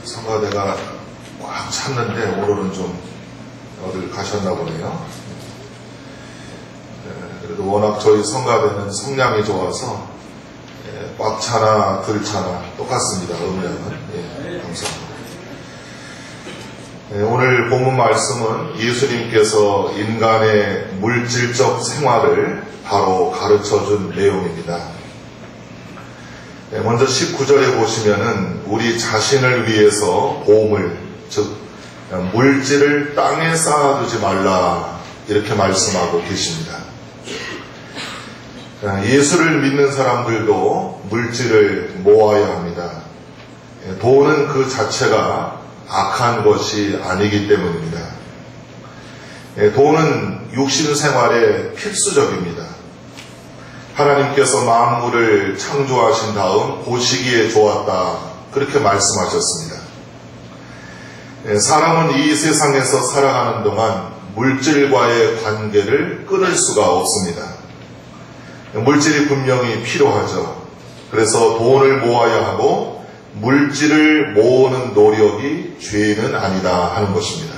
성가대가 꽉 찼는데 오늘은 좀 어딜 가셨나 보네요. 그래도 워낙 저희 성가대는 성량이 좋아서 꽉 차나 덜 차나 똑같습니다. 음량은. 감사합니다. 오늘 본문 말씀은 예수님께서 인간의 물질적 생활을 바로 가르쳐준 내용입니다. 먼저 19절에 보시면은 우리 자신을 위해서 보물, 즉 물질을 땅에 쌓아두지 말라 이렇게 말씀하고 계십니다. 예수를 믿는 사람들도 물질을 모아야 합니다. 돈은 그 자체가 악한 것이 아니기 때문입니다. 돈은 육신 생활에 필수적입니다. 하나님께서 만물을 창조하신 다음 보시기에 좋았다 그렇게 말씀하셨습니다. 사람은 이 세상에서 살아가는 동안 물질과의 관계를 끊을 수가 없습니다. 물질이 분명히 필요하죠. 그래서 돈을 모아야 하고 물질을 모으는 노력이 죄는 아니다 하는 것입니다.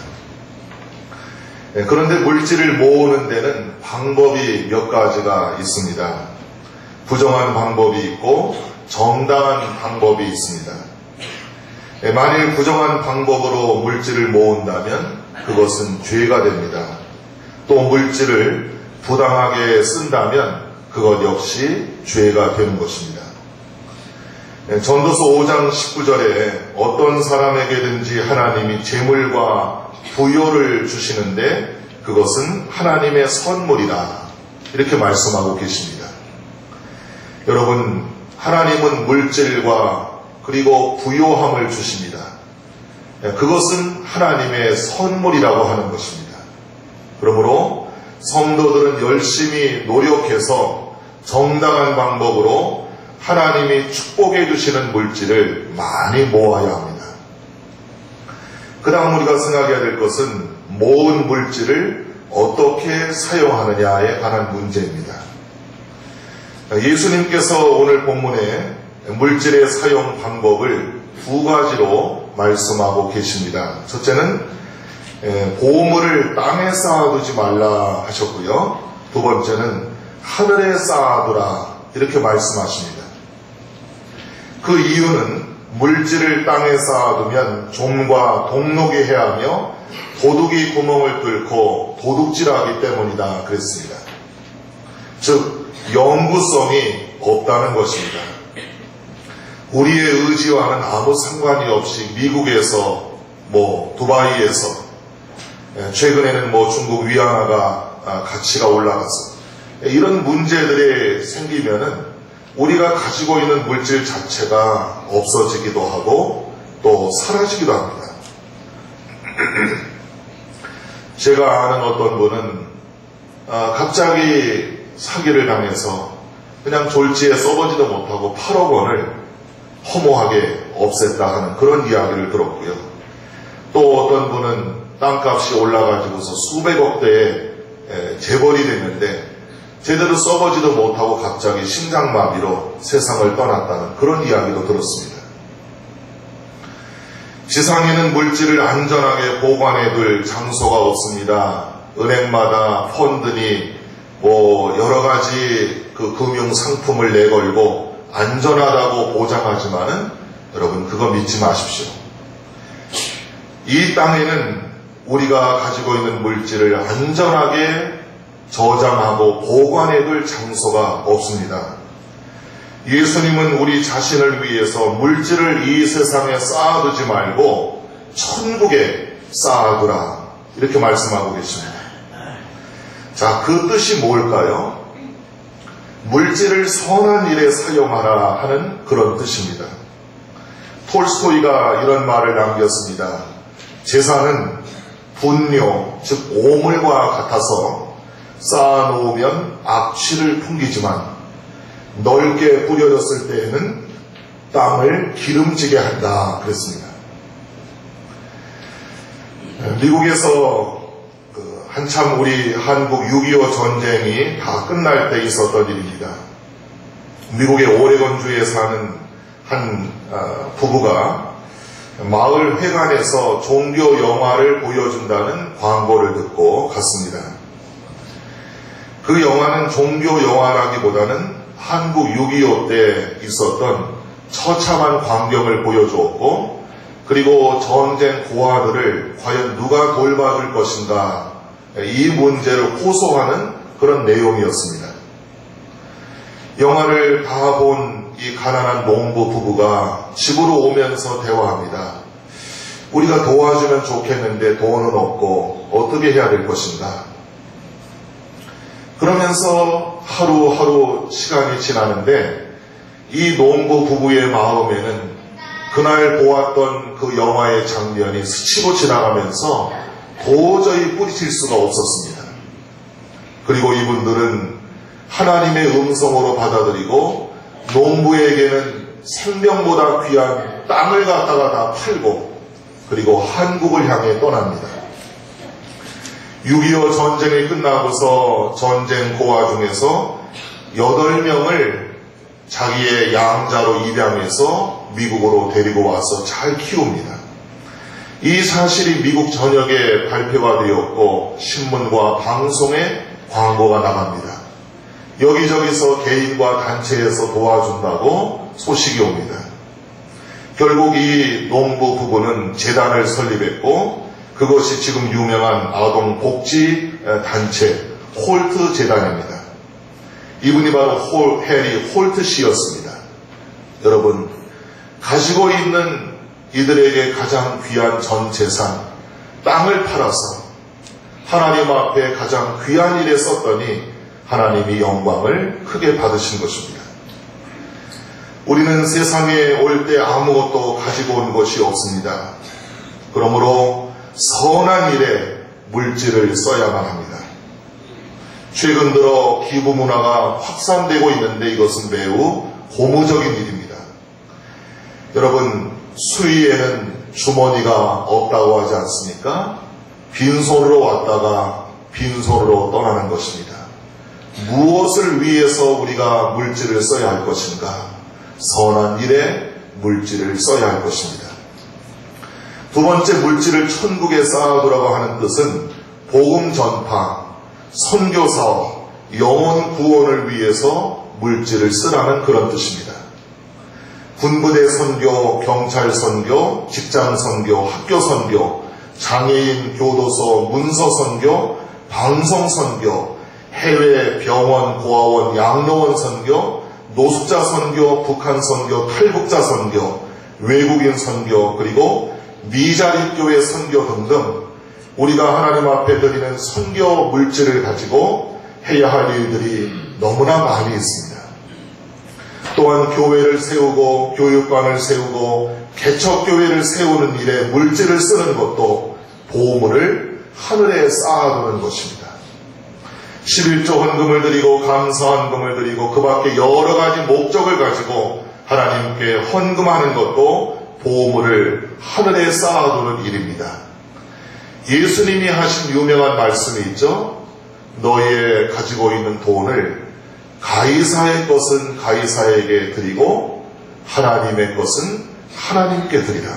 그런데 물질을 모으는 데는 방법이 몇 가지가 있습니다. 부정한 방법이 있고 정당한 방법이 있습니다. 만일 부정한 방법으로 물질을 모은다면 그것은 죄가 됩니다. 또 물질을 부당하게 쓴다면 그것 역시 죄가 되는 것입니다. 전도서 5장 19절에 어떤 사람에게든지 하나님이 재물과 부요를 주시는데 그것은 하나님의 선물이다 이렇게 말씀하고 계십니다. 여러분, 하나님은 물질과 그리고 부요함을 주십니다. 그것은 하나님의 선물이라고 하는 것입니다. 그러므로 성도들은 열심히 노력해서 정당한 방법으로 하나님이 축복해 주시는 물질을 많이 모아야 합니다. 그 다음 우리가 생각해야 될 것은 모은 물질을 어떻게 사용하느냐에 관한 문제입니다. 예수님께서 오늘 본문에 물질의 사용 방법을 두 가지로 말씀하고 계십니다. 첫째는 보물을 땅에 쌓아두지 말라 하셨고요. 두 번째는 하늘에 쌓아두라 이렇게 말씀하십니다. 그 이유는 물질을 땅에 쌓아두면 좀과 동록이 해하며 도둑이 구멍을 뚫고 도둑질하기 때문이다 그랬습니다. 즉 영구성이 없다는 것입니다. 우리의 의지와는 아무 상관이 없이 미국에서 두바이에서 최근에는 중국 위안화가 가치가 올라가서 이런 문제들이 생기면은 우리가 가지고 있는 물질 자체가 없어지기도 하고 또 사라지기도 합니다. 제가 아는 어떤 분은 갑자기 사기를 당해서 그냥 졸지에 써보지도 못하고 8억 원을 허무하게 없앴다 하는 그런 이야기를 들었고요. 또 어떤 분은 땅값이 올라가지고서 수백억 대에 재벌이 됐는데 제대로 써보지도 못하고 갑자기 심장마비로 세상을 떠났다는 그런 이야기도 들었습니다. 지상에는 물질을 안전하게 보관해둘 장소가 없습니다. 은행마다 펀드니 여러 가지 그 금융 상품을 내걸고 안전하다고 보장하지만은 여러분 그거 믿지 마십시오. 이 땅에는 우리가 가지고 있는 물질을 안전하게 저장하고 보관해둘 장소가 없습니다. 예수님은 우리 자신을 위해서 물질을 이 세상에 쌓아두지 말고 천국에 쌓아두라 이렇게 말씀하고 계십니다. 자, 그 뜻이 뭘까요? 물질을 선한 일에 사용하라 하는 그런 뜻입니다. 톨스토이가 이런 말을 남겼습니다. 재산은 분뇨, 즉 오물과 같아서 쌓아놓으면 악취를 풍기지만 넓게 뿌려졌을 때에는 땅을 기름지게 한다 그랬습니다. 미국에서 한참 우리 한국 6.25 전쟁이 다 끝날 때 있었던 일입니다. 미국의 오레곤주에 사는 한 부부가 마을 회관에서 종교 영화를 보여준다는 광고를 듣고 갔습니다. 그 영화는 종교 영화라기보다는 한국 6.25 때 있었던 처참한 광경을 보여주었고, 그리고 전쟁 고아들을 과연 누가 돌봐줄 것인가, 이 문제를 호소하는 그런 내용이었습니다. 영화를 다 본 이 가난한 농부 부부가 집으로 오면서 대화합니다. 우리가 도와주면 좋겠는데 돈은 없고 어떻게 해야 될 것인가. 그러면서 하루하루 시간이 지나는데 이 농부 부부의 마음에는 그날 보았던 그 영화의 장면이 스치고 지나가면서 도저히 뿌리칠 수가 없었습니다. 그리고 이분들은 하나님의 음성으로 받아들이고 농부에게는 생명보다 귀한 땅을 갖다가 다 팔고 그리고 한국을 향해 떠납니다. 6.25 전쟁이 끝나고서 전쟁 고아 중에서 8명을 자기의 양자로 입양해서 미국으로 데리고 와서 잘 키웁니다. 이 사실이 미국 전역에 발표가 되었고 신문과 방송에 광고가 나갑니다. 여기저기서 개인과 단체에서 도와준다고 소식이 옵니다. 결국 이 농부 부부는 재단을 설립했고 그것이 지금 유명한 아동복지단체 홀트 재단입니다. 이분이 바로 해리 홀트 씨였습니다. 여러분, 가지고 있는 이들에게 가장 귀한 전 재산, 땅을 팔아서 하나님 앞에 가장 귀한 일에 썼더니 하나님이 영광을 크게 받으신 것입니다. 우리는 세상에 올 때 아무것도 가지고 온 것이 없습니다. 그러므로 선한 일에 물질을 써야만 합니다. 최근 들어 기부 문화가 확산되고 있는데 이것은 매우 고무적인 일입니다. 여러분, 수위에는 주머니가 없다고 하지 않습니까? 빈손으로 왔다가 빈손으로 떠나는 것입니다. 무엇을 위해서 우리가 물질을 써야 할 것인가? 선한 일에 물질을 써야 할 것입니다. 두 번째, 물질을 천국에 쌓아두라고 하는 뜻은 복음 전파, 선교사업, 영혼 구원을 위해서 물질을 쓰라는 그런 뜻입니다. 군부대 선교, 경찰 선교, 직장 선교, 학교 선교, 장애인 교도소, 문서 선교, 방송 선교, 해외 병원, 고아원, 양로원 선교, 노숙자 선교, 북한 선교, 탈북자 선교, 외국인 선교, 그리고 미자립교회 선교 등등 우리가 하나님 앞에 드리는 선교 물질을 가지고 해야 할 일들이 너무나 많이 있습니다. 또한 교회를 세우고 교육관을 세우고 개척교회를 세우는 일에 물질을 쓰는 것도 보물을 하늘에 쌓아두는 것입니다. 11조 헌금을 드리고 감사 헌금을 드리고 그 밖에 여러 가지 목적을 가지고 하나님께 헌금하는 것도 보물을 하늘에 쌓아두는 일입니다. 예수님이 하신 유명한 말씀이 있죠. 너희의 가지고 있는 돈을 가이사의 것은 가이사에게 드리고 하나님의 것은 하나님께 드리라.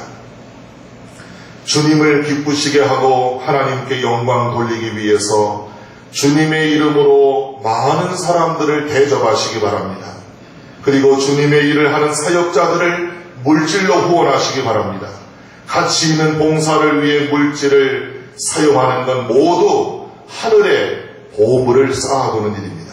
주님을 기쁘시게 하고 하나님께 영광 돌리기 위해서 주님의 이름으로 많은 사람들을 대접하시기 바랍니다. 그리고 주님의 일을 하는 사역자들을 물질로 후원하시기 바랍니다. 가치 있는 봉사를 위해 물질을 사용하는 건 모두 하늘에 보물을 쌓아두는 일입니다.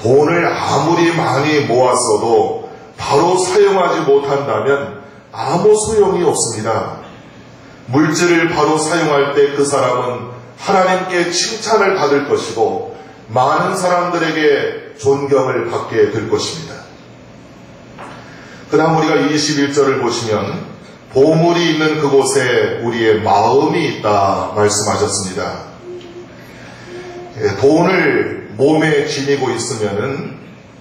돈을 아무리 많이 모았어도 바로 사용하지 못한다면 아무 소용이 없습니다. 물질을 바로 사용할 때 그 사람은 하나님께 칭찬을 받을 것이고 많은 사람들에게 존경을 받게 될 것입니다. 그 다음 우리가 21절을 보시면 보물이 있는 그곳에 우리의 마음이 있다 말씀하셨습니다. 돈을 몸에 지니고 있으면은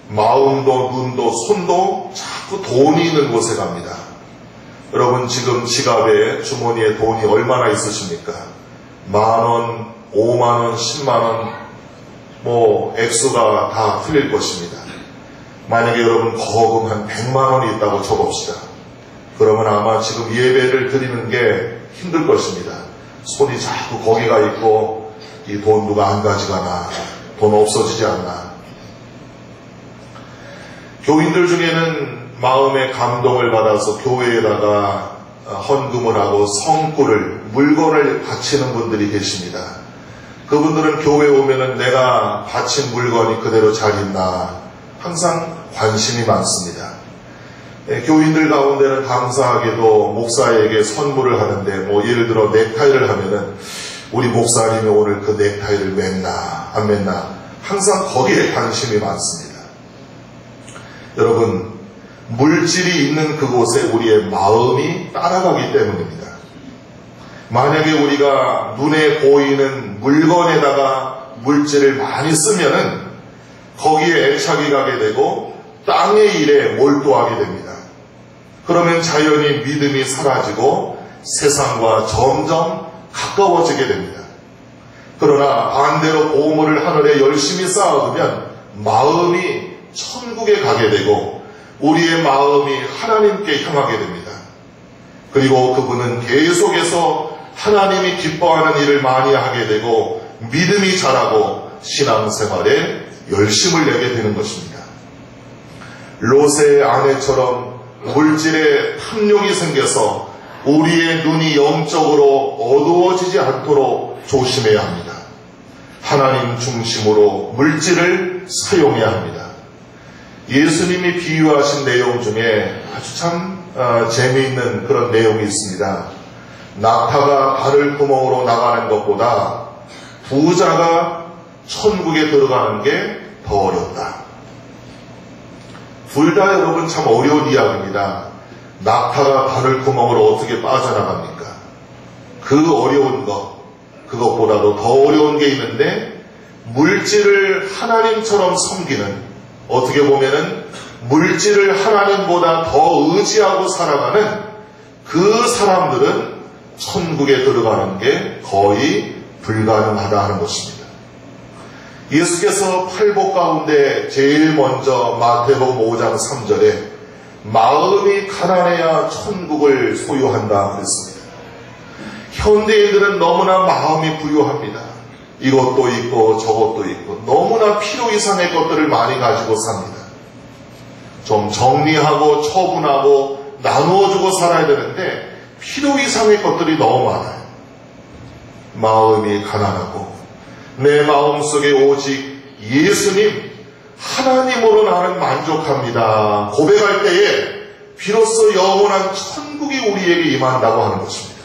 마음도 눈도 손도 자꾸 돈이 있는 곳에 갑니다. 여러분, 지금 지갑에 주머니에 돈이 얼마나 있으십니까? 10,000원, 50,000원, 100,000원, 액수가 다 틀릴 것입니다. 만약에 여러분 거금 한 100만 원이 있다고 쳐봅시다. 그러면 아마 지금 예배를 드리는 게 힘들 것입니다. 손이 자꾸 거기가 있고 이 돈 누가 안 가져가나, 돈 없어지지 않나. 교인들 중에는 마음의 감동을 받아서 교회에다가 헌금을 하고 성구를, 물건을 바치는 분들이 계십니다. 그분들은 교회에 오면은 내가 바친 물건이 그대로 잘 있나 항상 관심이 많습니다. 교인들 가운데는 감사하게도 목사에게 선물을 하는데, 뭐 예를 들어 넥타이를 하면은 우리 목사님이 오늘 그 넥타이를 맸나 안 맸나 항상 거기에 관심이 많습니다. 여러분, 물질이 있는 그곳에 우리의 마음이 따라가기 때문입니다. 만약에 우리가 눈에 보이는 물건에다가 물질을 많이 쓰면은 거기에 애착이 가게 되고 땅의 일에 몰두하게 됩니다. 그러면 자연히 믿음이 사라지고 세상과 점점 가까워지게 됩니다. 그러나 반대로 보물을 하늘에 열심히 쌓아두면 마음이 천국에 가게 되고 우리의 마음이 하나님께 향하게 됩니다. 그리고 그분은 계속해서 하나님이 기뻐하는 일을 많이 하게 되고 믿음이 자라고 신앙생활에 열심을 내게 되는 것입니다. 롯의 아내처럼 물질에 탐욕이 생겨서 우리의 눈이 영적으로 어두워지지 않도록 조심해야 합니다. 하나님 중심으로 물질을 사용해야 합니다. 예수님이 비유하신 내용 중에 아주 참 재미있는 그런 내용이 있습니다. 낙타가 바늘 구멍으로 나가는 것보다 부자가 천국에 들어가는 게 더 어렵다. 둘 다 여러분 참 어려운 이야기입니다. 낙타가 바늘 구멍으로 어떻게 빠져나갑니까? 그 어려운 것, 그것보다도 더 어려운 게 있는데 물질을 하나님처럼 섬기는, 어떻게 보면은 물질을 하나님보다 더 의지하고 살아가는 그 사람들은 천국에 들어가는 게 거의 불가능하다 하는 것입니다. 예수께서 팔복 가운데 제일 먼저 마태복음 5장 3절에 마음이 가난해야 천국을 소유한다 그랬습니다. 현대인들은 너무나 마음이 부유합니다. 이것도 있고 저것도 있고 너무나 필요 이상의 것들을 많이 가지고 삽니다. 좀 정리하고 처분하고 나누어주고 살아야 되는데 필요 이상의 것들이 너무 많아요. 마음이 가난하고 내 마음속에 오직 예수님, 하나님으로 나는 만족합니다 고백할 때에 비로소 영원한 천국이 우리에게 임한다고 하는 것입니다.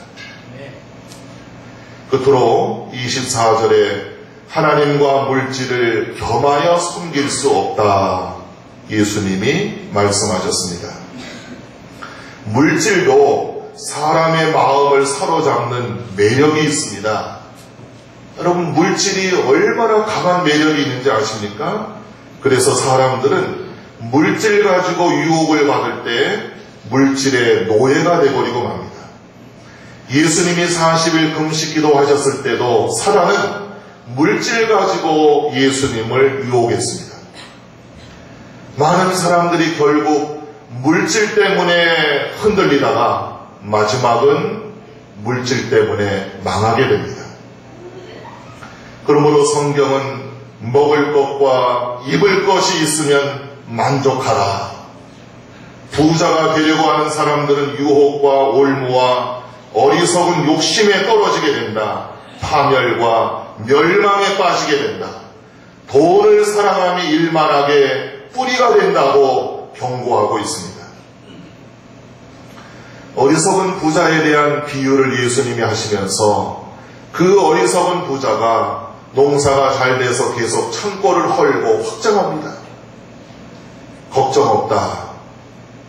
끝으로 24절에 하나님과 물질을 겸하여 섬길 수 없다 예수님이 말씀하셨습니다. 물질도 사람의 마음을 사로잡는 매력이 있습니다. 여러분, 물질이 얼마나 강한 매력이 있는지 아십니까? 그래서 사람들은 물질 가지고 유혹을 받을 때 물질의 노예가 되어버리고 맙니다. 예수님이 40일 금식기도 하셨을 때도 사단은 물질 가지고 예수님을 유혹했습니다. 많은 사람들이 결국 물질 때문에 흔들리다가 마지막은 물질 때문에 망하게 됩니다. 그러므로 성경은 먹을 것과 입을 것이 있으면 만족하라. 부자가 되려고 하는 사람들은 유혹과 올무와 어리석은 욕심에 떨어지게 된다. 파멸과 멸망에 빠지게 된다. 돈을 사랑함이 일만하게 뿌리가 된다고 경고하고 있습니다. 어리석은 부자에 대한 비유를 예수님이 하시면서 그 어리석은 부자가 농사가 잘 돼서 계속 창고를 헐고 확장합니다. 걱정 없다.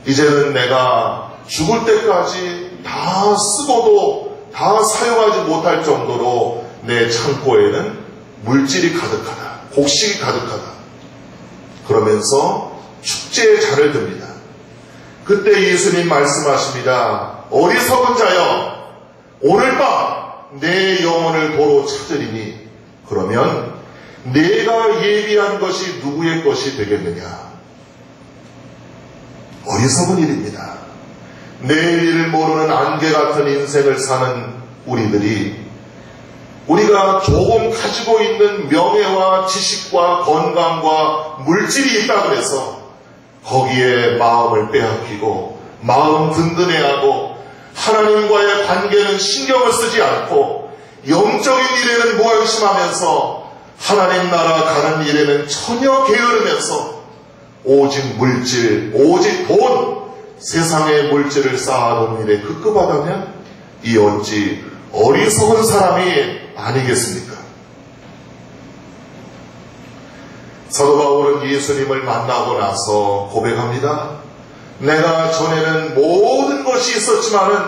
이제는 내가 죽을 때까지 다 쓰고도 다 사용하지 못할 정도로 내 창고에는 물질이 가득하다. 곡식이 가득하다. 그러면서 축제의 잔을 듭니다. 그때 예수님 말씀하십니다. 어리석은 자여, 오늘 밤 내 영혼을 도로 찾으리니 그러면 내가 예비한 것이 누구의 것이 되겠느냐? 어리석은 일입니다. 내일 일을 모르는 안개 같은 인생을 사는 우리들이 우리가 조금 가지고 있는 명예와 지식과 건강과 물질이 있다 그래서 거기에 마음을 빼앗기고 마음 든든해하고 하나님과의 관계는 신경을 쓰지 않고 영적인 일에는 무관심하면서 하나님 나라 가는 일에는 전혀 게으르면서 오직 물질, 오직 돈, 세상의 물질을 쌓아놓은 일에 급급하다면 이 어찌 어리석은 사람이 아니겠습니까? 사도 바울은 예수님을 만나고 나서 고백합니다. 내가 전에는 모든 것이 있었지만은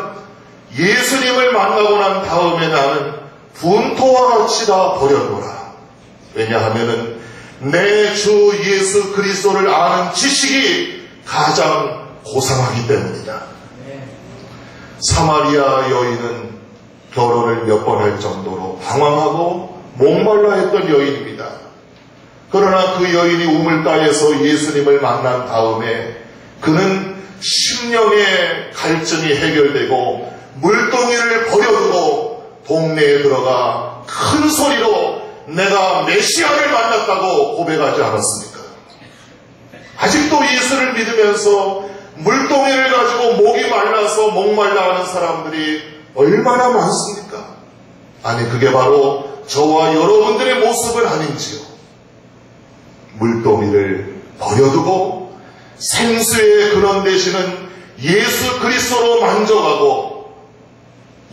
예수님을 만나고 난 다음에 나는 분토와 같이 다 버렸노라. 왜냐하면은 내 주 예수 그리스도를 아는 지식이 가장 고상하기 때문이다. 사마리아 여인은 결혼을 몇 번 할 정도로 방황하고 목말라 했던 여인입니다. 그러나 그 여인이 우물가에서 예수님을 만난 다음에 그는 심령의 갈증이 해결되고 물동이를 버려두고 동네에 들어가 큰 소리로 내가 메시아를 만났다고 고백하지 않았습니까? 아직도 예수를 믿으면서 물동이를 가지고 목이 말라서 목말라 하는 사람들이 얼마나 많습니까? 아니 그게 바로 저와 여러분들의 모습은 아닌지요. 물동이를 버려두고 생수의 근원 되시는 예수 그리스도로 만져가고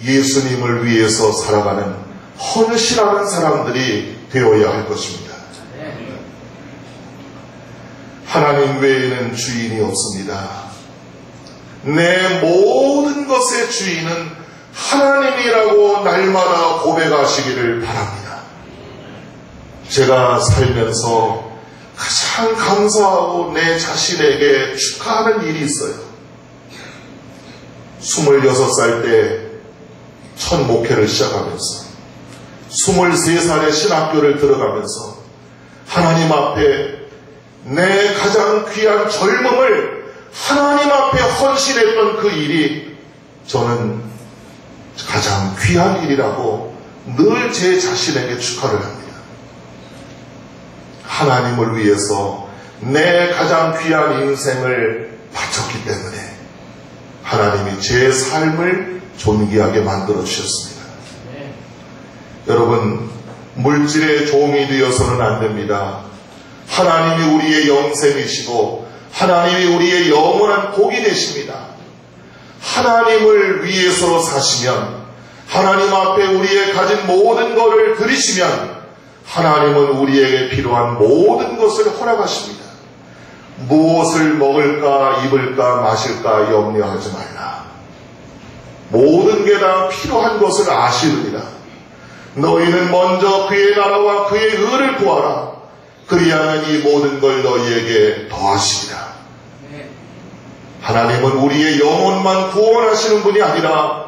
예수님을 위해서 살아가는 헌신하는 사람들이 되어야 할 것입니다. 하나님 외에는 주인이 없습니다. 내 모든 것의 주인은 하나님이라고 날마다 고백하시기를 바랍니다. 제가 살면서 가장 감사하고 내 자신에게 축하하는 일이 있어요. 26살 때 첫 목회를 시작하면서 23살에 신학교를 들어가면서 하나님 앞에 내 가장 귀한 젊음을 하나님 앞에 헌신했던 그 일이 저는 가장 귀한 일이라고 늘 제 자신에게 축하를 합니다. 하나님을 위해서 내 가장 귀한 인생을 바쳤기 때문에 하나님이 제 삶을 존귀하게 만들어 주셨습니다. 여러분, 물질의 종이 되어서는 안 됩니다. 하나님이 우리의 영생이시고 하나님이 우리의 영원한 복이 되십니다. 하나님을 위해서 사시면 하나님 앞에 우리의 가진 모든 것을 드리시면 하나님은 우리에게 필요한 모든 것을 허락하십니다. 무엇을 먹을까 입을까 마실까 염려하지 말라. 모든 게 다 필요한 것을 아시느니라. 너희는 먼저 그의 나라와 그의 의를 구하라. 그리하면 이 모든 걸 너희에게 더하시리라. 하나님은 우리의 영혼만 구원하시는 분이 아니라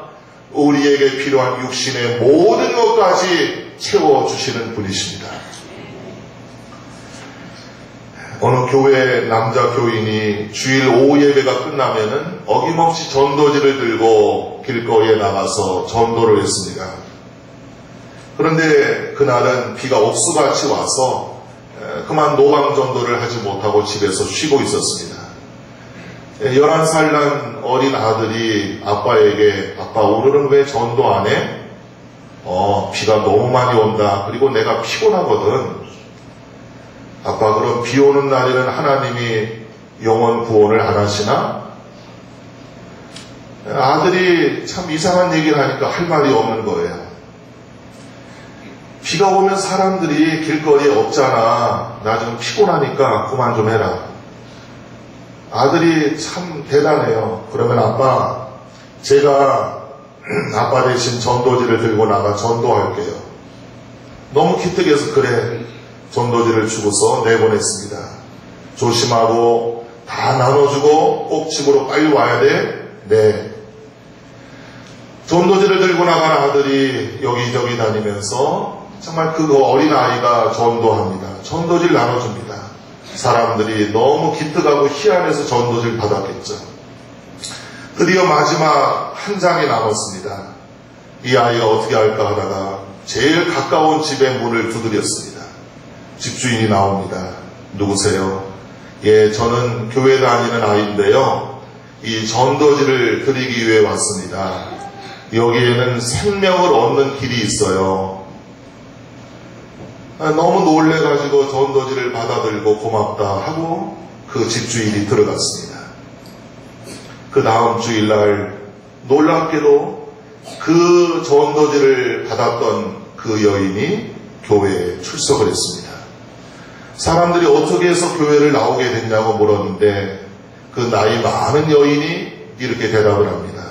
우리에게 필요한 육신의 모든 것까지 채워주시는 분이십니다. 어느 교회 남자 교인이 주일 오후 예배가 끝나면은 어김없이 전도지를 들고 길거리에 나가서 전도를 했습니다. 그런데 그날은 비가 옥수같이 와서 그만 노방 전도를 하지 못하고 집에서 쉬고 있었습니다. 11살 난 어린 아들이 아빠에게 아빠 오늘은 왜 전도 안 해? 비가 너무 많이 온다. 그리고 내가 피곤하거든. 아빠 그럼 비 오는 날에는 하나님이 영혼 구원을 안 하시나? 아들이 참 이상한 얘기를 하니까 할 말이 없는 거예요. 비가 오면 사람들이 길거리에 없잖아. 나 좀 피곤하니까 그만 좀 해라. 아들이 참 대단해요. 그러면 아빠, 제가 아빠 대신 전도지를 들고 나가 전도할게요. 너무 기특해서 그래. 전도지를 주고서 내보냈습니다. 조심하고 다 나눠주고 꼭 집으로 빨리 와야 돼. 네. 전도지를 들고 나간 아들이 여기저기 다니면서 정말 그 어린 아이가 전도합니다. 전도지를 나눠줍니다. 사람들이 너무 기특하고 희한해서 전도지를 받았겠죠. 드디어 마지막 한 장이 남았습니다. 이 아이가 어떻게 할까 하다가 제일 가까운 집의 문을 두드렸습니다. 집주인이 나옵니다. 누구세요? 예, 저는 교회 다니는 아이인데요. 이 전도지를 드리기 위해 왔습니다. 여기에는 생명을 얻는 길이 있어요. 너무 놀래가지고 전도지를 받아들고 고맙다 하고 그 집주인이 들어갔습니다. 그 다음 주일날 놀랍게도 그 전도지를 받았던 그 여인이 교회에 출석을 했습니다. 사람들이 어떻게 해서 교회를 나오게 됐냐고 물었는데 그 나이 많은 여인이 이렇게 대답을 합니다.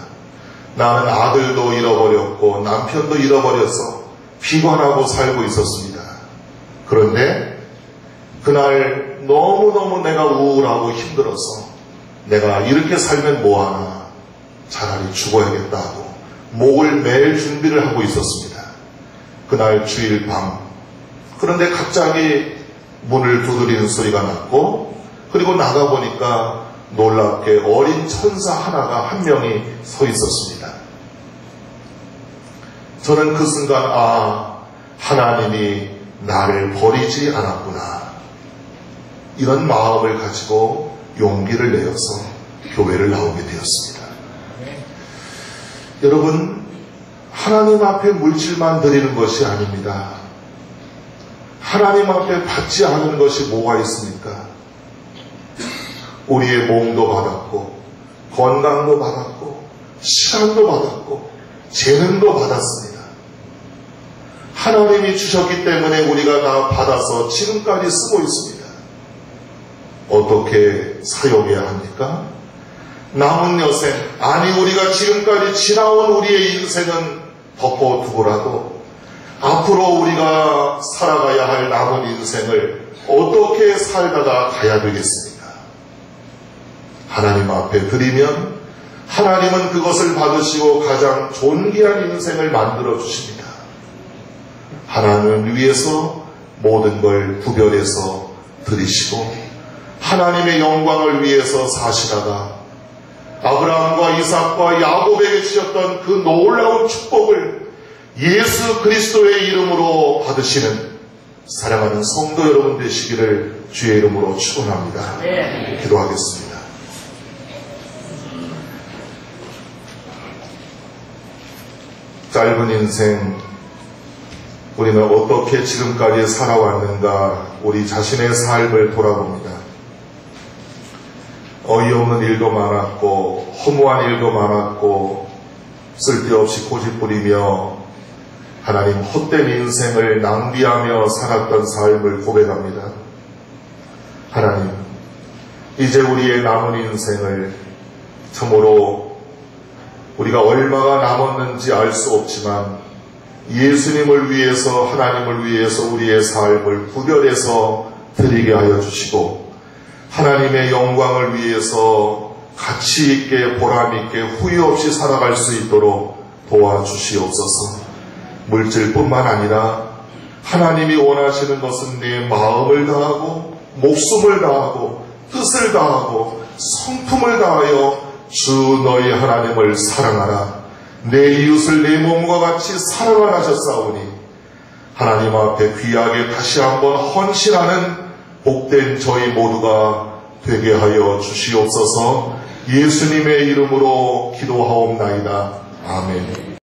나는 아들도 잃어버렸고 남편도 잃어버려서 비관하고 살고 있었습니다. 그런데 그날 너무너무 내가 우울하고 힘들어서 내가 이렇게 살면 뭐하나 차라리 죽어야겠다고 목을 맬 준비를 하고 있었습니다. 그날 주일 밤. 그런데 갑자기 문을 두드리는 소리가 났고 그리고 나가보니까 놀랍게 어린 천사 하나가 한 명이 서 있었습니다. 저는 그 순간 하나님이 나를 버리지 않았구나. 이런 마음을 가지고 용기를 내어서 교회를 나오게 되었습니다. 여러분, 하나님 앞에 물질만 드리는 것이 아닙니다. 하나님 앞에 받지 않은 것이 뭐가 있습니까? 우리의 몸도 받았고 건강도 받았고 시간도 받았고 재능도 받았습니다. 하나님이 주셨기 때문에 우리가 다 받아서 지금까지 쓰고 있습니다. 어떻게 사용해야 합니까? 남은 여생, 우리가 지금까지 지나온 우리의 인생은 덮어두고라도 앞으로 우리가 살아가야 할 남은 인생을 어떻게 살다가 가야 되겠습니까? 하나님 앞에 드리면 하나님은 그것을 받으시고 가장 존귀한 인생을 만들어 주십니다. 하나님을 위해서 모든 걸 구별해서 드리시고 하나님의 영광을 위해서 사시다가 아브라함과 이삭과 야곱에게 주셨던 그 놀라운 축복을 예수 그리스도의 이름으로 받으시는 사랑하는 성도 여러분 되시기를 주의 이름으로 축원합니다. 기도하겠습니다. 짧은 인생 우리는 어떻게 지금까지 살아왔는가 우리 자신의 삶을 돌아봅니다. 어이없는 일도 많았고 허무한 일도 많았고 쓸데없이 고집부리며 하나님 헛된 인생을 낭비하며 살았던 삶을 고백합니다. 하나님, 이제 우리의 남은 인생을 참으로 우리가 얼마가 남았는지 알 수 없지만 예수님을 위해서 하나님을 위해서 우리의 삶을 구별해서 드리게 하여 주시고 하나님의 영광을 위해서 가치 있게 보람 있게 후회 없이 살아갈 수 있도록 도와주시옵소서. 물질뿐만 아니라 하나님이 원하시는 것은 내 마음을 다하고 목숨을 다하고 뜻을 다하고 성품을 다하여 주 너희 하나님을 사랑하라. 내 이웃을 내 몸과 같이 사랑을 하셨사오니 하나님 앞에 귀하게 다시 한번 헌신하는 복된 저희 모두가 되게 하여 주시옵소서. 예수님의 이름으로 기도하옵나이다. 아멘.